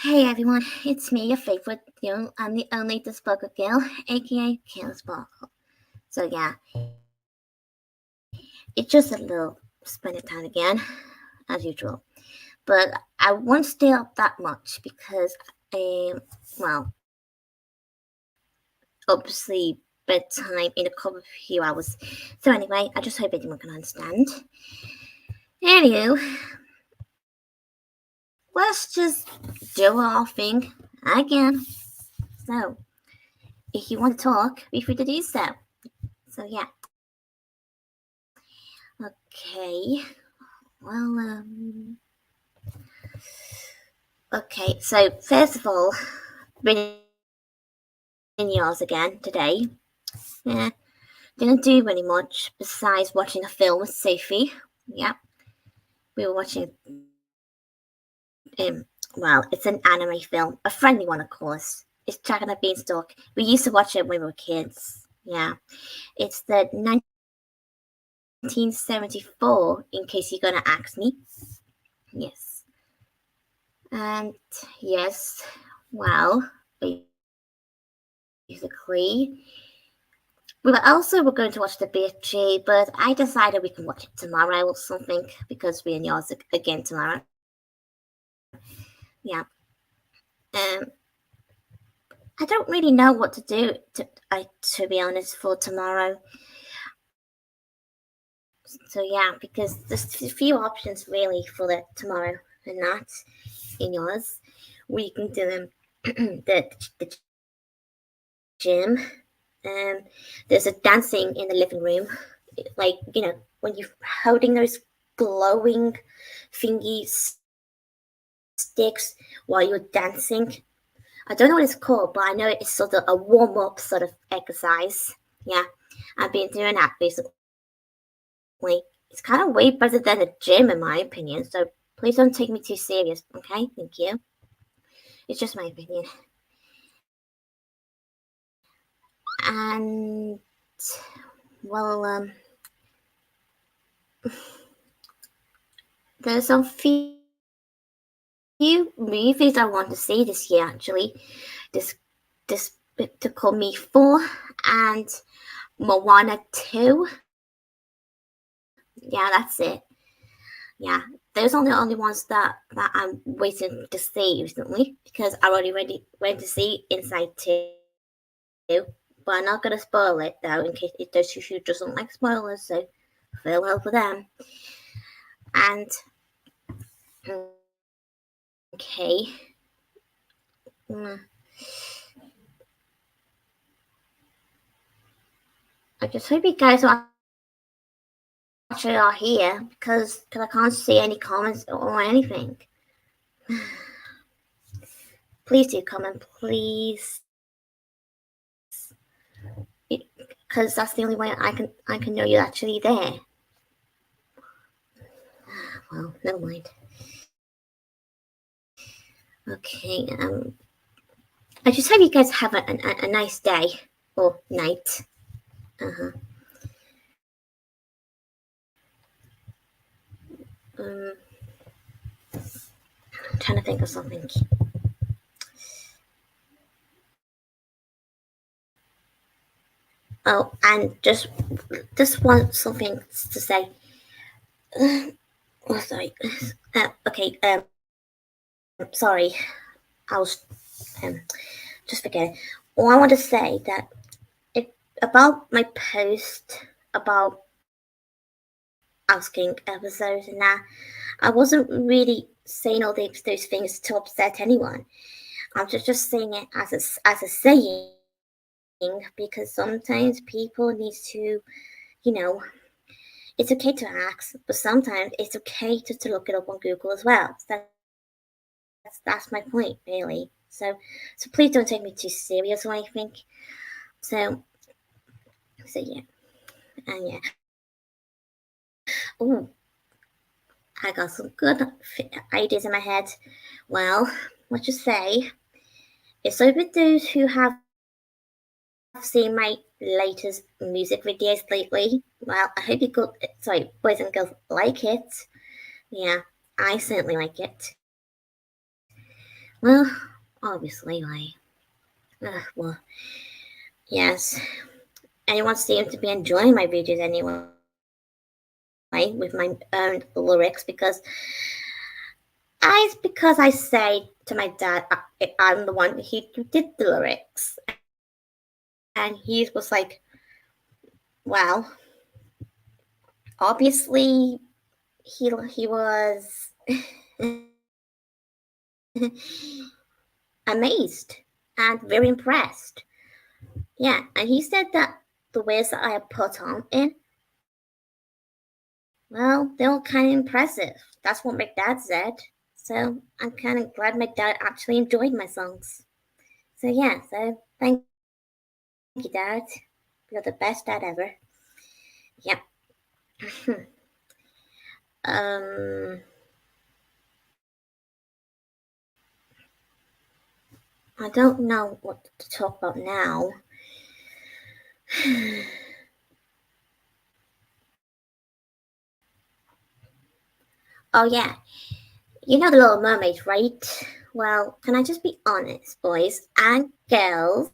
Hey everyone, it's me, your favorite girl. I'm the only Sparkle girl, aka Kayla Sparkle. So yeah, it's just a little spending time again, as usual. But I won't stay up that much because, well, obviously bedtime in a couple of few hours. So anyway, I just hope anyone can understand. Anywho, let's just do our thing again. So, if you want to talk, be free to do so. So yeah. Okay. Well, okay. So first of all, bringing yours again today. Yeah, didn't do very much besides watching a film with Sophie. Yeah, we were watching. Well, it's an anime film, a friendly one, of course. It's Jack and the Beanstalk. We used to watch it when we were kids. Yeah, it's the 1974. In case you're gonna ask me. Yes, and yes. Well, basically. We were going to watch the BFG, but I decided we can watch it tomorrow or something because we're in yours again tomorrow. Yeah. Um, I don't really know what to do. To be honest, for tomorrow. So yeah, because there's a few options really for the tomorrow and not in yours. We can do the gym. Um, there's a dancing in the living room, like when you're holding those glowing thingy sticks while you're dancing. I don't know what it's called, but I know it's sort of a warm up sort of exercise. Yeah, I've been doing that basically. It's kind of way better than the gym, in my opinion. So please don't take me too serious, okay? Thank you. It's just my opinion. And well, there's a few movies I want to see this year. Actually, this Despicable Me 4 and Moana 2. Yeah, that's it. Yeah, those are the only ones that I'm waiting to see recently because I already went to see Inside 2. But I'm not gonna spoil it though, in case it does who doesn't like spoilers. So farewell for them. And okay, mm, I just hope you guys are actually are here because I can't see any comments or anything. Please do comment, please, because that's the only way I can know you're actually there. Well, never mind. Okay, I just hope you guys have a nice day or night. Uh-huh. Um, I'm trying to think of something. Oh, and just want something to say. Oh, sorry. Okay. Sorry. I was just forget. Well, I want to say that it about my post about asking episodes and that I wasn't really saying all those things to upset anyone. I'm just saying it as a saying because sometimes people need to, you know, it's okay to ask, but sometimes it's okay to look it up on Google as well. So that's my point, really. So please don't take me too serious or anything. So so yeah, and yeah. Oh, I got some good ideas in my head. Well, let's just say it's open those who have seen my latest music videos lately. Well, I hope you boys and girls like it. Yeah, I certainly like it. Well, obviously, well, yes. Anyone seems to be enjoying my videos anyway with my own lyrics because I say to my dad, I'm the one who did the lyrics, and he was like, "Well, obviously he was amazed and very impressed. Yeah, and he said that the ways that I have put on in, well, they were kind of impressive. That's what my dad said. So I'm kind of glad my dad actually enjoyed my songs. So yeah, so thank you, Dad. You're the best dad ever. Yep. um, I don't know what to talk about now. Oh yeah, you know the Little Mermaid, right? Well, can I just be honest, boys and girls?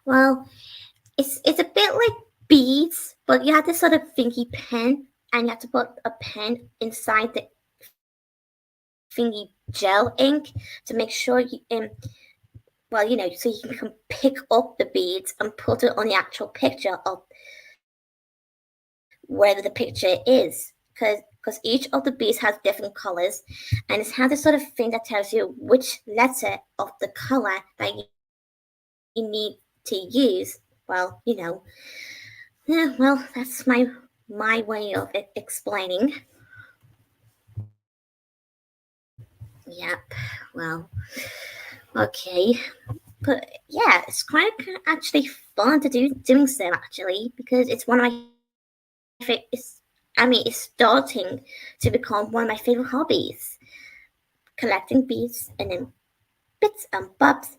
Well, it's a bit like beads, but you have this sort of thingy pen, and you have to put a pen inside the thingy gel ink to make sure you well, you know, so you can pick up the beads and put it on the actual picture of where the picture is, because each of the beads has different colors, and it's has this sort of thing that tells you which letter of the color that you need to use. Well, you know, yeah, well, that's my way of explaining. Yep. Well, okay, but yeah, it's quite actually fun to doing so actually because it's one of my it's starting to become one of my favorite hobbies. Collecting beads and then bits and bobs,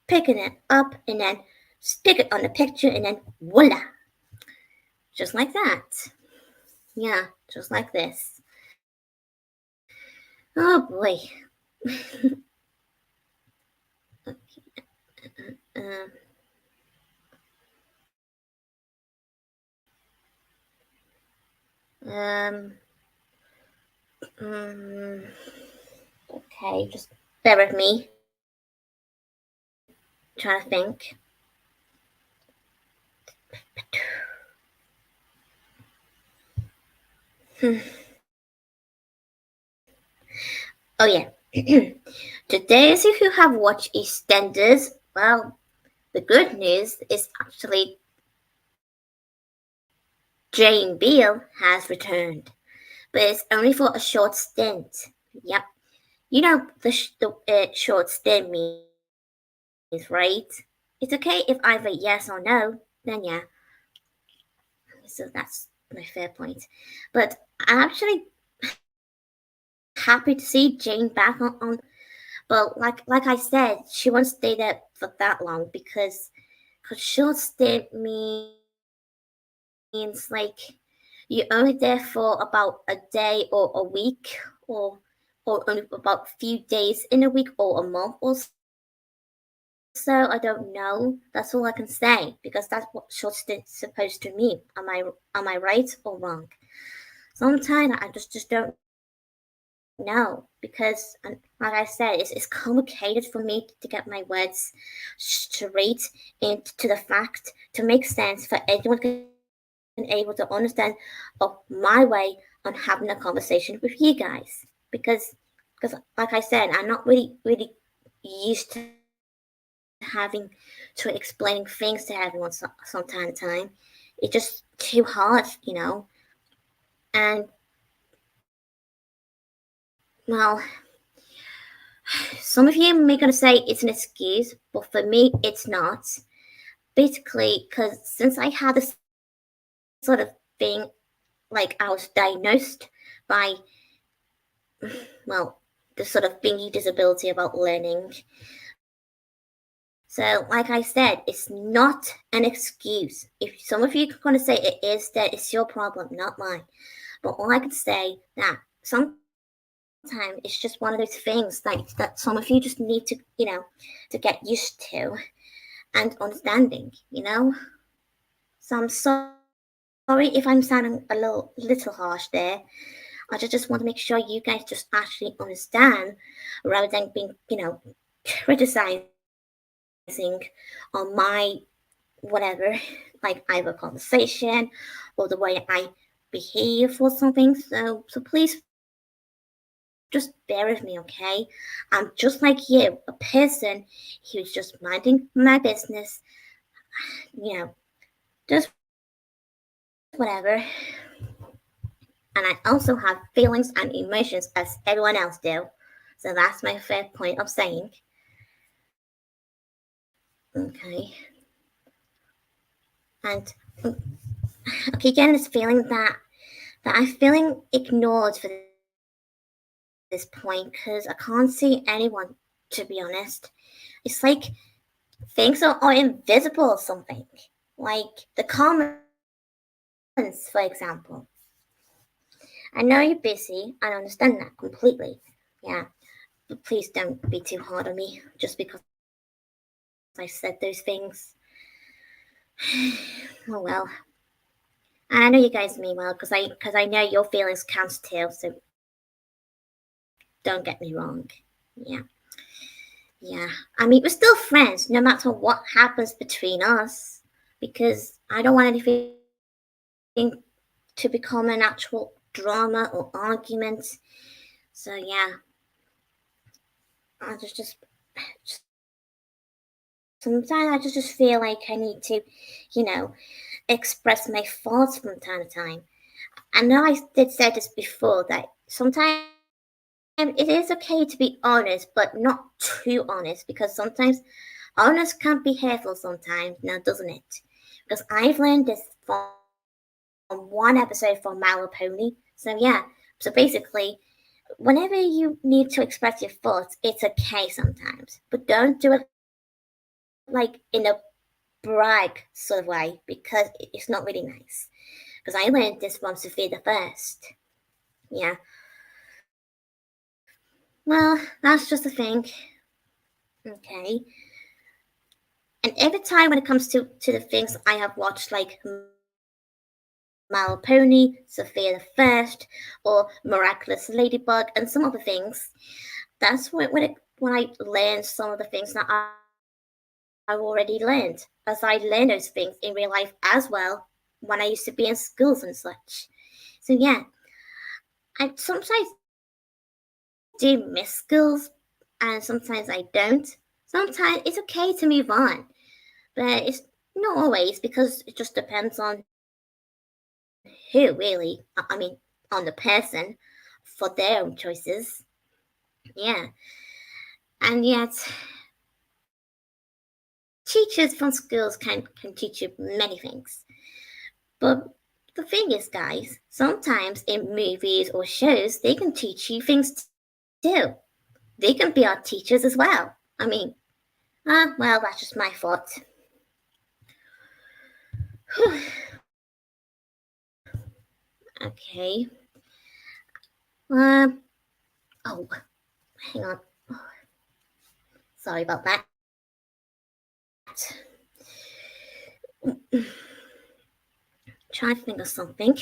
picking it up and then stick it on the picture and then voila, just like that. Yeah, just like this. Oh boy. um, um, um, okay, just bear with me. Trying to think. Oh yeah. To those who have watched EastEnders, well, the good news is actually Jane Beale has returned, but it's only for a short stint. Yep. You know the short stint means, right? It's okay if either yes or no, then yeah. So that's my fair point. But I'm actually happy to see Jane back on but like I said, she won't stay there for that long because short stint means like you're only there for about a day or a week or or only about a few days in a week or a month or so. I don't know. That's all I can say because that's what short stint's supposed to mean. Am I right or wrong? Sometimes I just don't know because like I said, it's complicated for me to get my words straight into the fact to make sense for anyone can able to understand of my way on having a conversation with you guys because like I said, I'm not really used to having to explain things to everyone some time to time. It's just too hard, you know. And well, some of you may gonna say it's an excuse, but for me, it's not. Basically, because since I had this sort of thing, like I was diagnosed by well, the sort of thingy disability about learning. So, like I said, it's not an excuse. If some of you are going to say it is, that it's your problem, not mine. But all I can say that sometimes time it's just one of those things like that some of you just need to, to get used to and understanding. So I'm sorry if I'm sounding a little harsh there. I just want to make sure you guys just actually understand rather than being, criticizing on my whatever, like either conversation or the way I behave or something. So please just bear with me, okay? I'm just like you, a person who's just minding my business, just whatever. And I also have feelings and emotions as everyone else do. So that's my third point of saying. Okay. And I keep getting this feeling that I'm feeling ignored for this point because I can't see anyone, to be honest. It's like things are invisible or something. Like the comments, for example. I know you're busy, and I understand that completely. Yeah, but please don't be too hard on me just because I said those things. Oh well. And I know you guys mean well because I know your feelings count too. So don't get me wrong. Yeah. Yeah. I mean, we're still friends no matter what happens between us because I don't want anything to become an actual drama or argument. So yeah, I just sometimes I just feel like I need to, you know, express my thoughts from time to time. I know I did say this before that sometimes it is okay to be honest, but not too honest because sometimes honest can be hurtful sometimes, now doesn't it? Because I've learned this from one episode from My Little Pony. So yeah, so basically, whenever you need to express your thoughts, it's okay sometimes, but don't do it like in a brag sort of way because it's not really nice. Because I learned this from Sophia the First. Yeah. Well, that's just a thing. Okay. And every time when it comes to the things I have watched, like My Little Pony, Sophia the First, or Miraculous Ladybug, and some other things, that's when I learned some of the things that I've already learned, as I learned those things in real life as well when I used to be in schools and such. So yeah, I sometimes do miss schools, and sometimes I don't. Sometimes it's okay to move on, but it's not always because it just depends on who really. I mean, on the person for their own choices. Yeah, and yet teachers from schools can teach you many things. But the thing is, guys, sometimes in movies or shows, they can teach you things too. They can be our teachers as well. I mean, well, that's just my thought. Okay. Um. Oh, hang on. Sorry about that. Trying to think of something.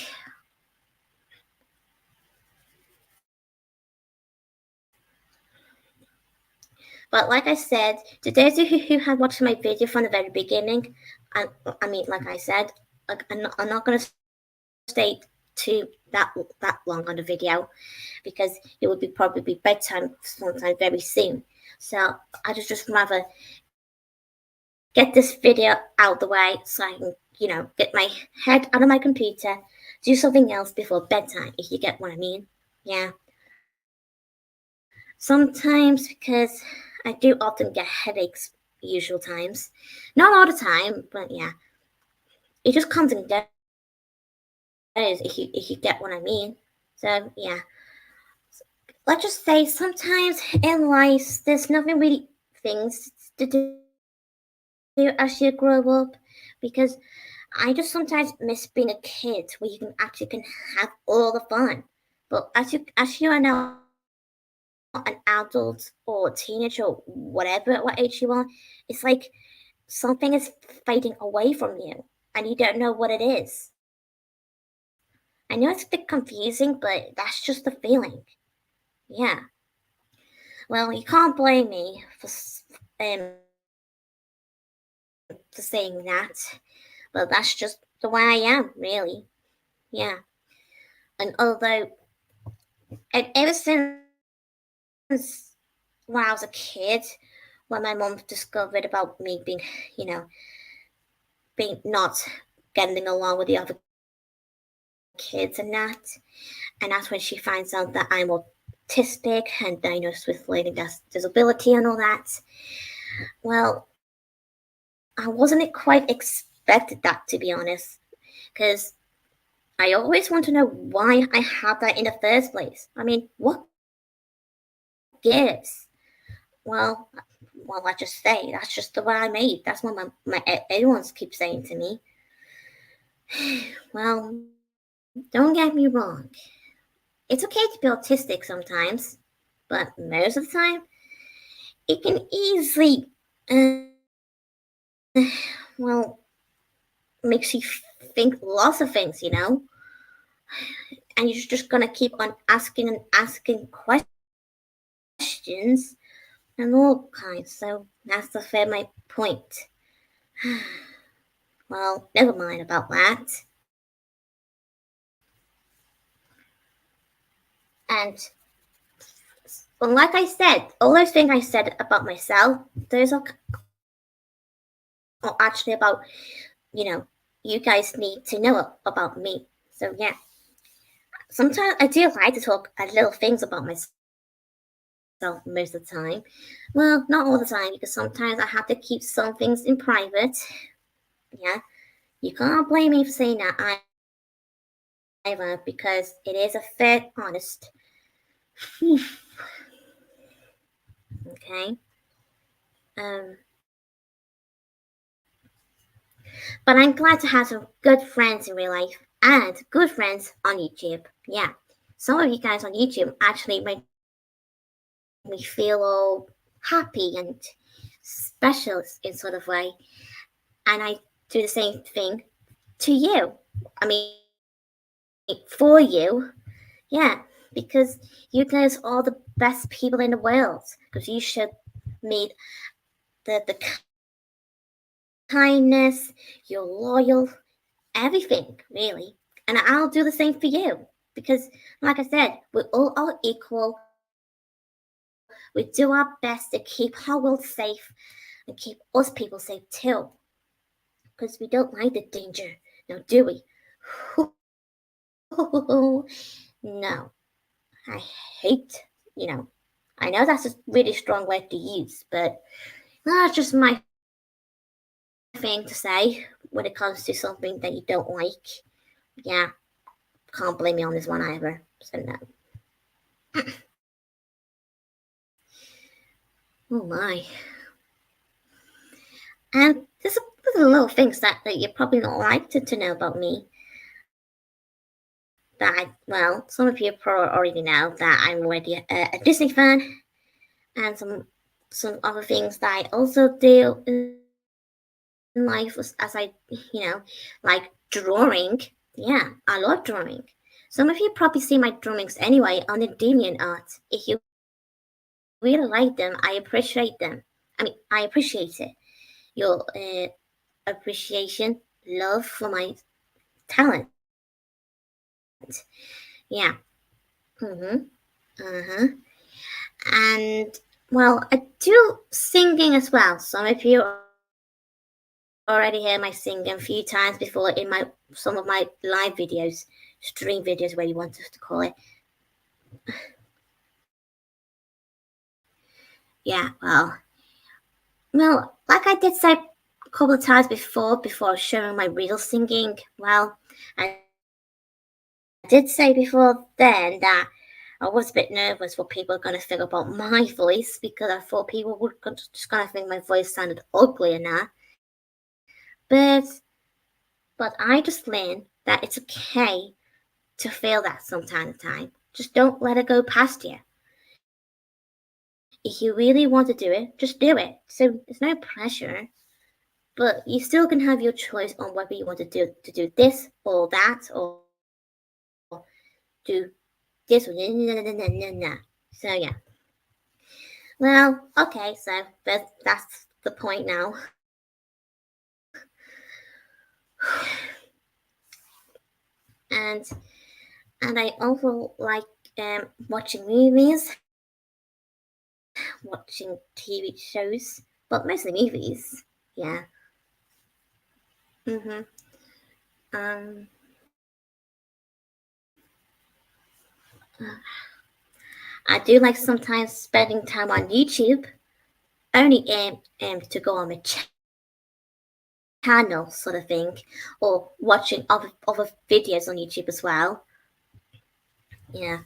But like I said, to those who have watched my video from the very beginning, I mean, like I said, I'm not going to stay too that long on the video because it would be probably bedtime sometime very soon. So I just rather get this video out the way so I can, get my head out of my computer, do something else before bedtime, if you get what I mean. Yeah. Sometimes because I do often get headaches usual times. Not all the time, but yeah. It just comes and goes if you get what I mean. So yeah. Let's just say sometimes in life there's nothing really things to do as you grow up because I just sometimes miss being a kid where you can have all the fun. But as you are now an adult or teenager or whatever, what age you are, it's like something is fading away from you and you don't know what it is. I know it's a bit confusing, but that's just the feeling. Yeah. Well, you can't blame me for saying that. But that's just the way I am, really. Yeah. And although, and ever since when I was a kid, when my mom discovered about me being, you know, being not getting along with the other kids and that's when she finds out that I'm autistic and diagnosed with learning disability and all that. Well, I wasn't quite expected that, to be honest, because I always want to know why I had that in the first place. I mean, what gives? Well, I just say that's just the way I made. That's what my everyone keeps saying to me. Well, don't get me wrong. It's okay to be autistic sometimes, but most of the time, it can easily, well, makes you think lots of things, and you're just gonna keep on asking and asking questions and all kinds. So that's the fair my point. Well, never mind about that. And well, like I said, all those things I said about myself, those are actually about, you guys need to know about me. So yeah, sometimes I do like to talk little things about myself most of the time. Well, not all the time because sometimes I have to keep some things in private. Yeah, you can't blame me for saying that either because it is a fair, honest. Okay. Um, but I'm glad to have some good friends in real life and good friends on YouTube. Yeah, some of you guys on YouTube actually make me feel all happy and special in sort of way, and I do the same thing to you. I mean, for you, yeah, because you guys are the best people in the world. Because you should meet the kindness, you're loyal, everything really, and I'll do the same for you. Because, like I said, we all are equal. We do our best to keep our world safe and keep us people safe too. Because we don't like the danger, now do we? No, I hate, I know that's a really strong word to use, but that's just my thing to say when it comes to something that you don't like. Yeah, can't blame me on this one either. So no. Oh my. And there's a little things that you probably not like to know about me. Well, some of you probably already know that I'm already a Disney fan, and some other things that I also do in life as I, like drawing. Yeah, I love drawing. Some of you probably see my drawings anyway on the DeviantArt. If you really like them, I appreciate them. I mean, I appreciate it. Your appreciation, love for my talent. Yeah. Mhm. Uh huh. And well, I do singing as well. Some of you already heard my singing a few times before in some of my live videos, stream videos, where you want us to call it. Yeah. Well, like I did say a couple of times before showing my real singing. Well, I did say before then that I was a bit nervous what people are going to think about my voice because I thought people were just going to think my voice sounded ugly and that. But I just learned that it's okay to feel that from time to time. Just don't let it go past you. if you really want to do it, just do it. So there's no pressure, but you still can have your choice on whether you want to do this or that, or do this or nah. So yeah. Well, okay, so that's the point now. and and I also like watching movies, watching TV shows, but mostly movies. Yeah. Mhm. Um. I do like sometimes spending time on YouTube, only to go on my channel sort of thing, or watching other videos on YouTube as well. Yeah.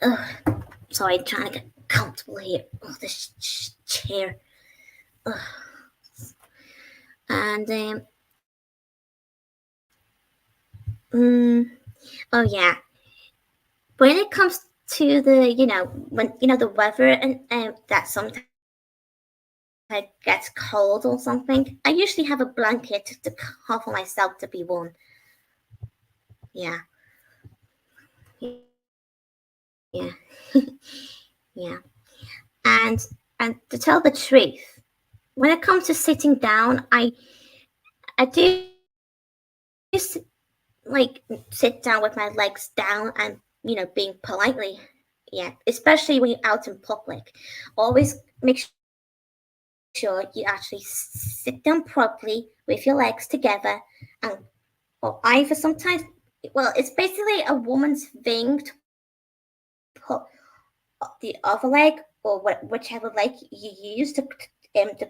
Ugh. Sorry, I'm trying to get comfortable here. Oh, this chair. Ugh. And oh yeah, when it comes to the when the weather and that sometimes it gets cold or something, I usually have a blanket to cover myself to be warm. Yeah, yeah, yeah. And to tell the truth, when it comes to sitting down, I do like sit down with my legs down and being politely. Yeah, especially when you're out in public. Always make sure you actually sit down properly with your legs together, and or either sometimes, well, it's basically a woman's thing to put the other leg or whichever leg you use to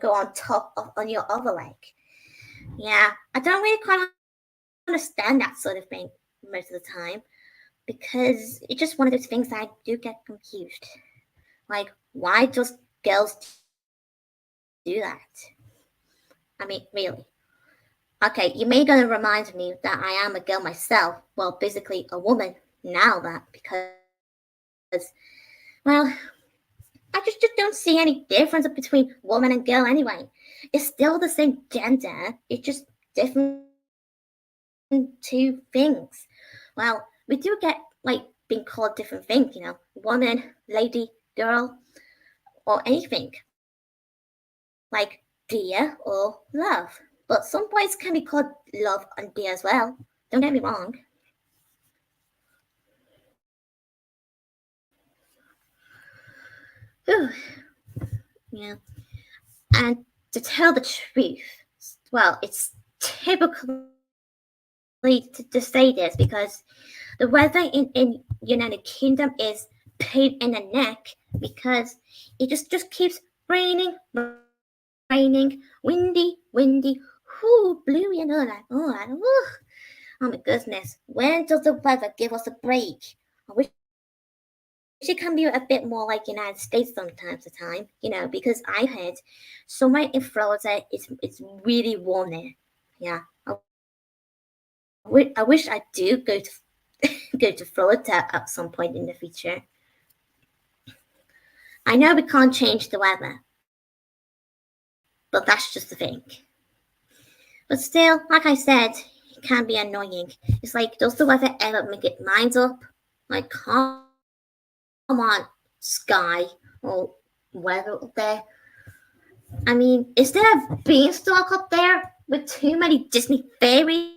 go on top of on your other leg. Yeah, I don't really quite understand that sort of thing most of the time, because it's just one of those things that I do get confused. Like, why just girls do that? I mean, really. Okay, you may gonna remind me that I am a girl myself. Well, basically a woman now, that because, well, I just don't see any difference between woman and girl anyway. It's still the same gender. It's just different two things. Well, we do get like being called different things, woman, lady, girl, or anything like dear or love. But some boys can be called love and dear as well. Don't get me wrong. Whew, yeah. And to tell the truth, well, it's typically to say this because the weather in United Kingdom is pain in the neck because it just keeps raining, raining, windy, whoo, blue, oh my goodness. When does the weather give us a break? I wish it can be a bit more like United States sometimes, the time, because I heard somewhere in Florida it's really warm there. Yeah, I wish I do go to go to Florida at some point in the future. I know we can't change the weather, but that's just the thing. But still, like I said, it can be annoying. It's like, does the weather ever make its mind up? Like, come on, sky or weather up there. I mean, is there a beanstalk up there with too many Disney fairies?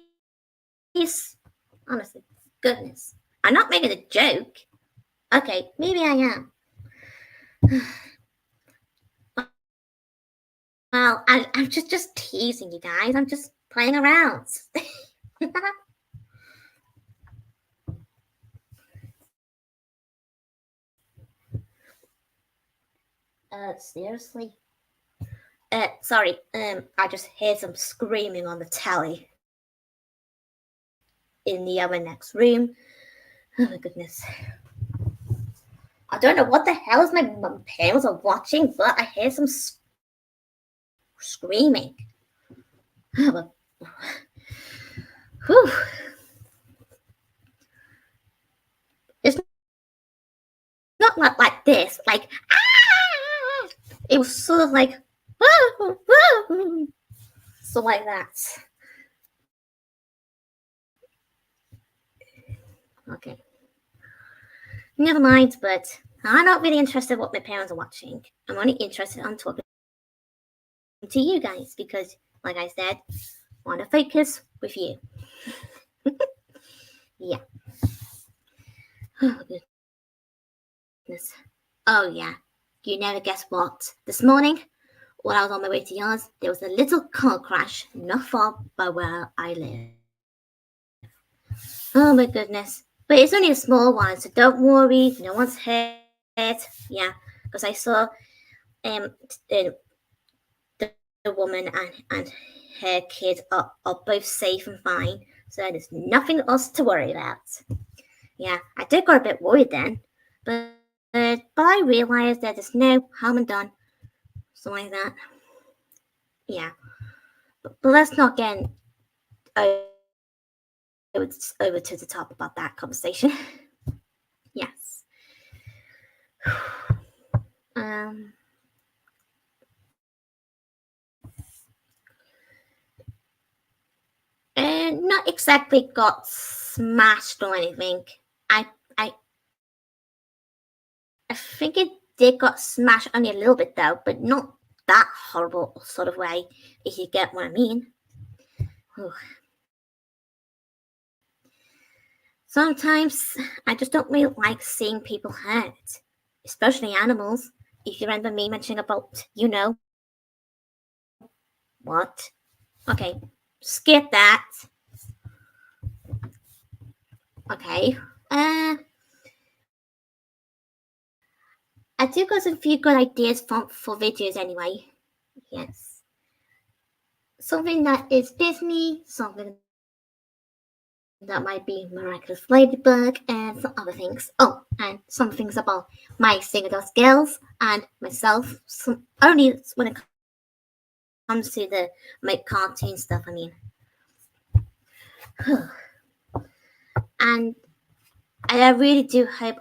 Honestly, goodness. I'm not making a joke. Okay, maybe I am. Well, I'm just teasing you guys. I'm just playing around. Seriously? Sorry. I just heard some screaming on the telly in the other next room. Oh my goodness. I don't know what the hell is my parents are watching, but I hear some screaming. Whew. It's not like this, like ah! It was sort of like so like that. Okay. Never mind, but I'm not really interested in what my parents are watching. I'm only interested in talking to you guys because, like I said, I want to focus with you. Yeah. Oh, goodness. Oh, yeah. You never guess what? This morning, when I was on my way to yours, there was a little car crash not far by where I live. Oh, my goodness. But it's only a small one, so don't worry. No one's hurt. Yeah, because I saw the woman and her kid are both safe and fine, so there's nothing else to worry about. Yeah, I did get a bit worried then, but I realized that there's no harm done, something like that. Yeah, but let's not get over to the top about that conversation. Yes. Um. And not exactly got smashed or anything. I I I think it did got smashed only a little bit though, but not that horrible sort of way, if you get what I mean. Whew. Sometimes I just don't really like seeing people hurt, especially animals. If you remember me mentioning about, what? Okay, skip that. Okay. I do got a few good ideas for videos anyway. Yes. Something that is Disney, something that might be Miraculous Ladybug, and some other things. Oh, and some things about my single skills and myself. Only when it comes to the my cartoon stuff. I mean, and I really do hope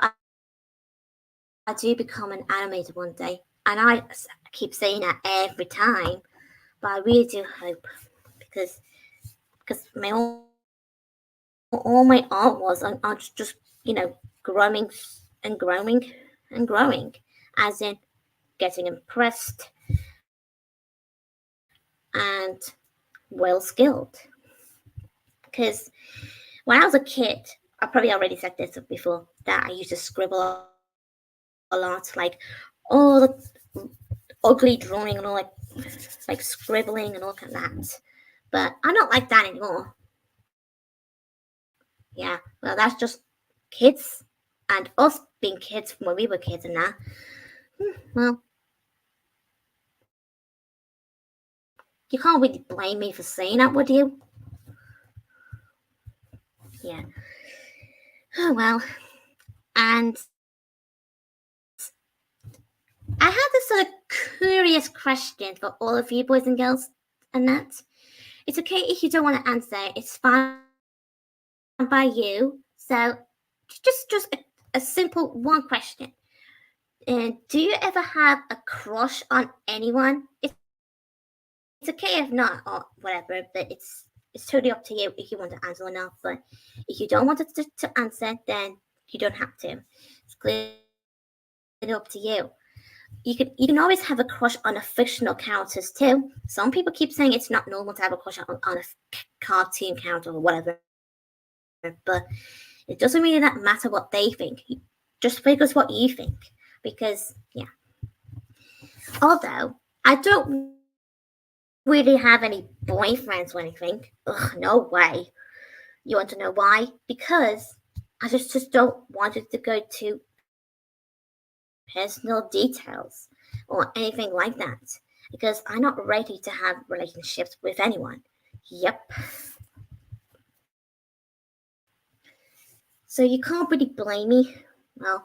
I do become an animator one day. And I keep saying that every time, but I really do hope because my all my art was are just growing and growing and growing, as in getting impressed and well skilled. Because when I was a kid, I probably already said this before, that I used to scribble a lot, like all the ugly drawing and all like scribbling and all kind of that. But I'm not like that anymore. Yeah, well, that's just kids and us being kids when we were kids and that. Well, you can't really blame me for saying that, would you? Yeah. Oh well. And I have this sort of curious question for all of you boys and girls, and that it's okay if you don't want to answer. It's fine by you. So, just a simple one question. Do you ever have a crush on anyone? It's okay if not or whatever, but it's totally up to you if you want to answer or not. But if you don't want to answer, then you don't have to. It's clearly up to you. You can always have a crush on a fictional characters too. Some people keep saying it's not normal to have a crush on a cartoon character or whatever, but it doesn't really matter what they think. Just focus what you think, because yeah. Although I don't really have any boyfriends or anything. Ugh, no way. You want to know why? Because I just don't want it to go to personal details or anything like that. Because I'm not ready to have relationships with anyone. Yep. So you can't really blame me. Well,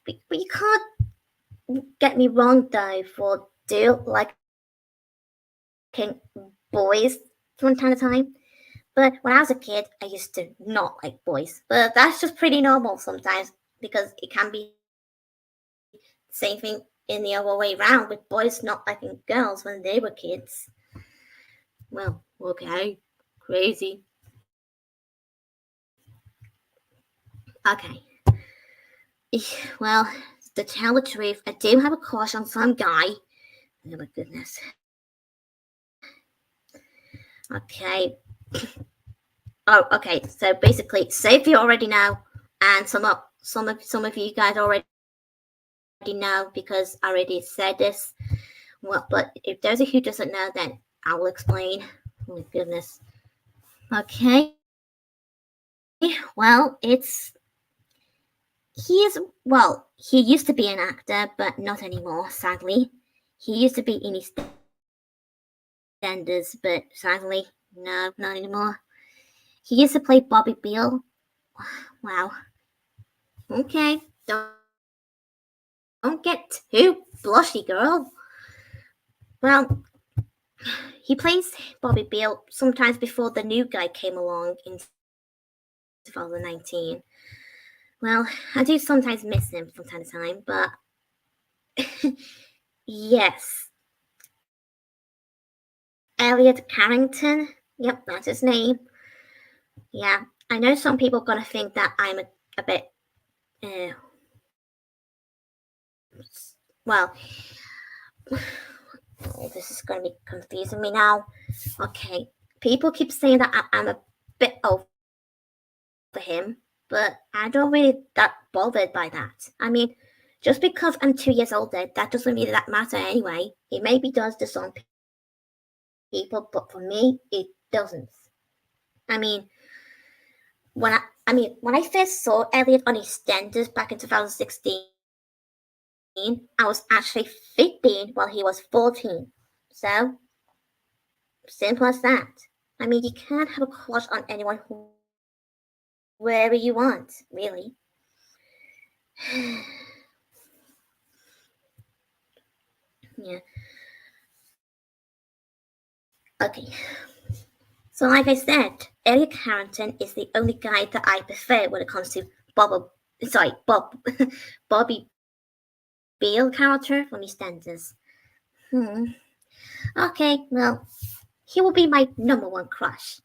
but you can't get me wrong though for do like boys from time to time. But when I was a kid, I used to not like boys. But that's just pretty normal sometimes because it can be same thing in the other way around with boys not liking girls when they were kids. Well, okay, crazy. Okay. Well, to tell the truth, I do have a crush on some guy. Oh my goodness. Okay. Oh, okay. So basically, say if you already know, and some of you guys already know because I already said this. Well, but if there's a who doesn't know, then I will explain. Oh my goodness. Okay. Well, he used to be an actor, but not anymore, sadly. He used to be in EastEnders, but sadly, no, not anymore. He used to play Bobby Beale. Wow. Okay, don't get too blushy, girl. Well, he plays Bobby Beale sometimes before the new guy came along in 2019. Well, I do sometimes miss him from time to time, but yes. Elliot Carrington. Yep, that's his name. Yeah, I know some people are gonna think that I'm a bit, uh, well, oh, this is gonna be confusing me now. Okay, people keep saying that I'm a bit over him, but I don't really that bothered by that. I mean, just because I'm 2 years older, that doesn't really that matter anyway. It maybe does to some people, but for me, it doesn't. I mean, when I first saw Elliot on EastEnders back in 2016, I was actually 15 while he was 14. So simple as that. I mean, you can't have a crush on anyone wherever you want, really. Yeah. Okay. So, like I said, Elliot Carrington is the only guy that I prefer when it comes to Bobby Beale character from EastEnders. Okay, well, he will be my number one crush.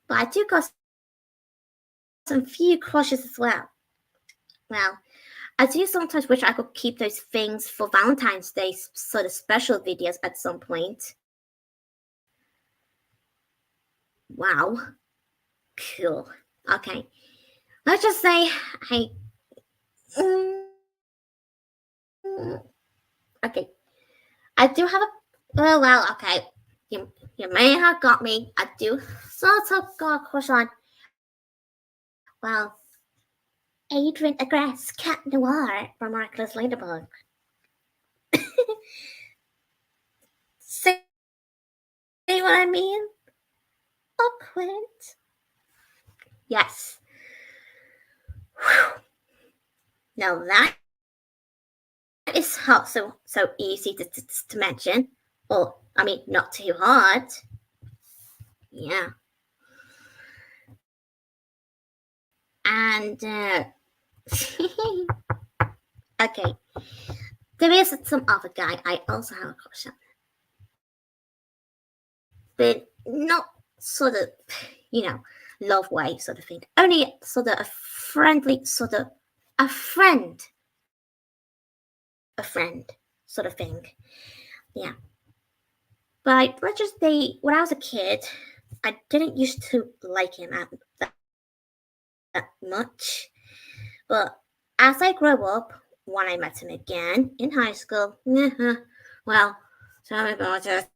But I do got some few crushes as well. Well, I do sometimes wish I could keep those things for Valentine's Day sort of special videos at some point. Wow. Cool. Okay. Let's just say I. Mm, okay. I do have a. Well, okay. You may have got me. I do sort of got a crush on. Well, Adrian Agreste, Cat Noir from Miraculous Ladybug. See what I mean? Awkward. Yes. Whew. Now that is so easy to mention. Or, I mean, not too hard. Yeah. And, okay. There is some other guy I also have a crush on. But not sort of, love way sort of thing. Only sort of a friendly, a friend. A friend sort of thing. Yeah. But let's just say, when I was a kid, I didn't used to like him that much. But as I grew up, when I met him again in high school, well, sorry about it.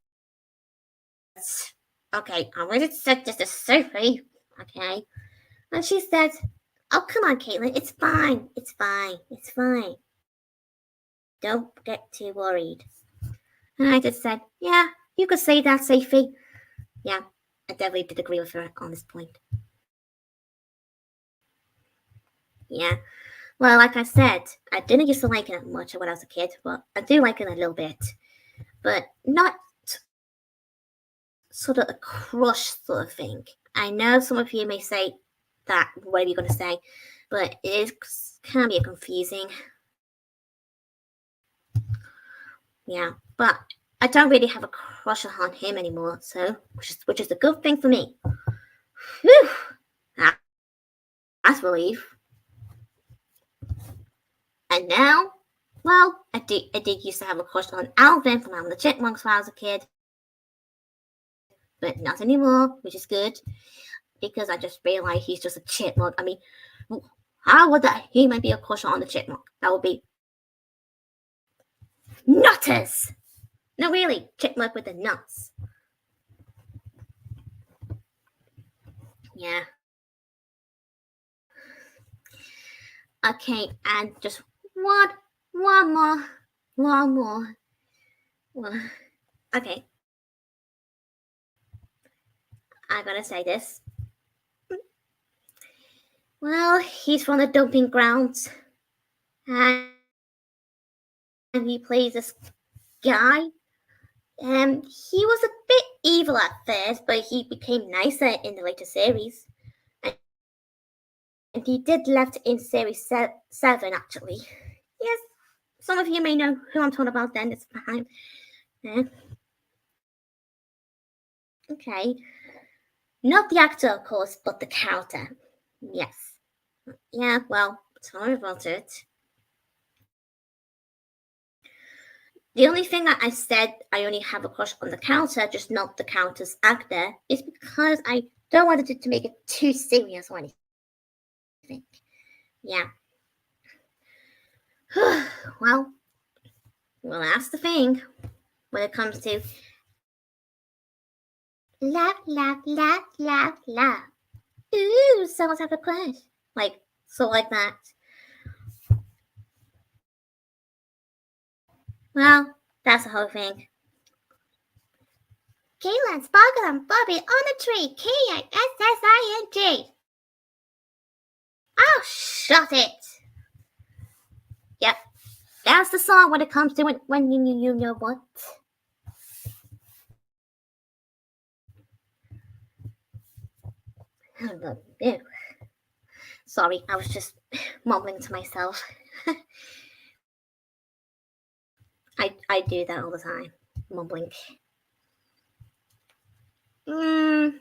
Okay, I'm going to set this to Sophie, okay? And she said, oh, come on, Caitlin, it's fine, it's fine, it's fine. Don't get too worried. And I just said, yeah, you could say that, Sophie. Yeah, I definitely did agree with her on this point. Yeah. Well, like I said, I didn't used to like it much when I was a kid, but I do like it a little bit. But not sort of a crush sort of thing. I know some of you may say that, what are you going to say? But it can be confusing. Yeah, but I don't really have a crush on him anymore, so which is a good thing for me. Whew, that's relief. And now, well, I did used to have a crush on Alvin from Alvin the Chipmunks when I was a kid, but not anymore, which is good because I just realized he's just a chipmunk. I mean, how would that human be a crush on the chipmunk? That would be nutters. No, really, chipmunk with the nuts. Yeah. Okay, and just one more. Okay, I gotta say this. Well, he's from the dumping grounds, and he plays this guy. He was a bit evil at first, but he became nicer in the later series. And he did left in series 7, actually. Yes, some of you may know who I'm talking about then, it's fine. Yeah. Okay. Not the actor, of course, but the character. Yes. Yeah, well, sorry about it. The only thing that I said I only have a crush on the character, just not the character's actor, is because I don't want it to make it too serious or anything. Yeah. well, that's the thing when it comes to laugh, laugh, laugh, laugh, laugh. Ooh, someone's have a crush. Like that. Well, that's the whole thing. Kayla, Sparkle, and Bobby on the tree. Kissing. Oh, shut it. Yep, that's the song when it comes to when you know what. Sorry, I was just mumbling to myself. I do that all the time, mumbling. Mm.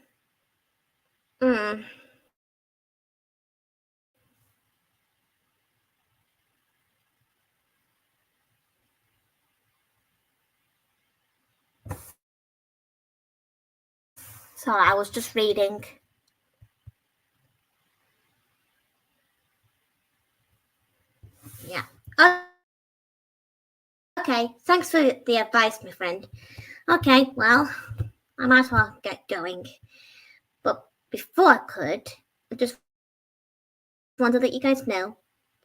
Sorry, I was just reading. Yeah. Okay, thanks for the advice, my friend. Okay, well, I might as well get going. But before I just want to let you guys know,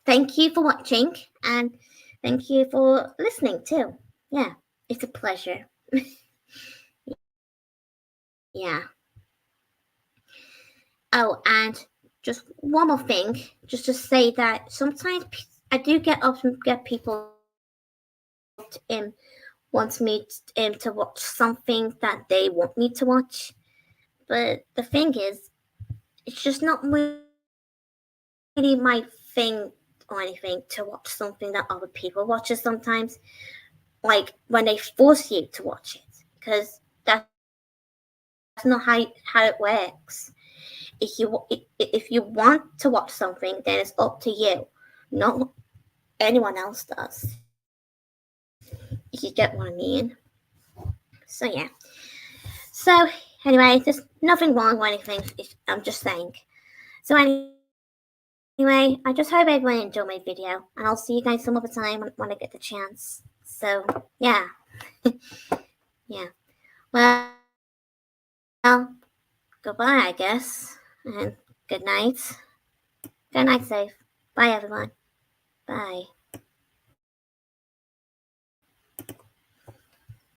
thank you for watching and thank you for listening too. Yeah, it's a pleasure. Yeah. Oh, and just one more thing, just to say that sometimes I do often get people wants me to watch something that they want me to watch, but the thing is, it's just not really my thing or anything to watch something that other people watches sometimes, like when they force you to watch it, because that's not how it works. If you want to watch something, then it's up to you, not anyone else does. If you get what I mean. So yeah. So anyway, there's nothing wrong or anything. I'm just saying. So anyway, I just hope everyone enjoyed my video, and I'll see you guys some other time when I get the chance. So yeah, yeah. Well, goodbye, I guess, and good night. Good night, safe. Bye, everyone. Bye.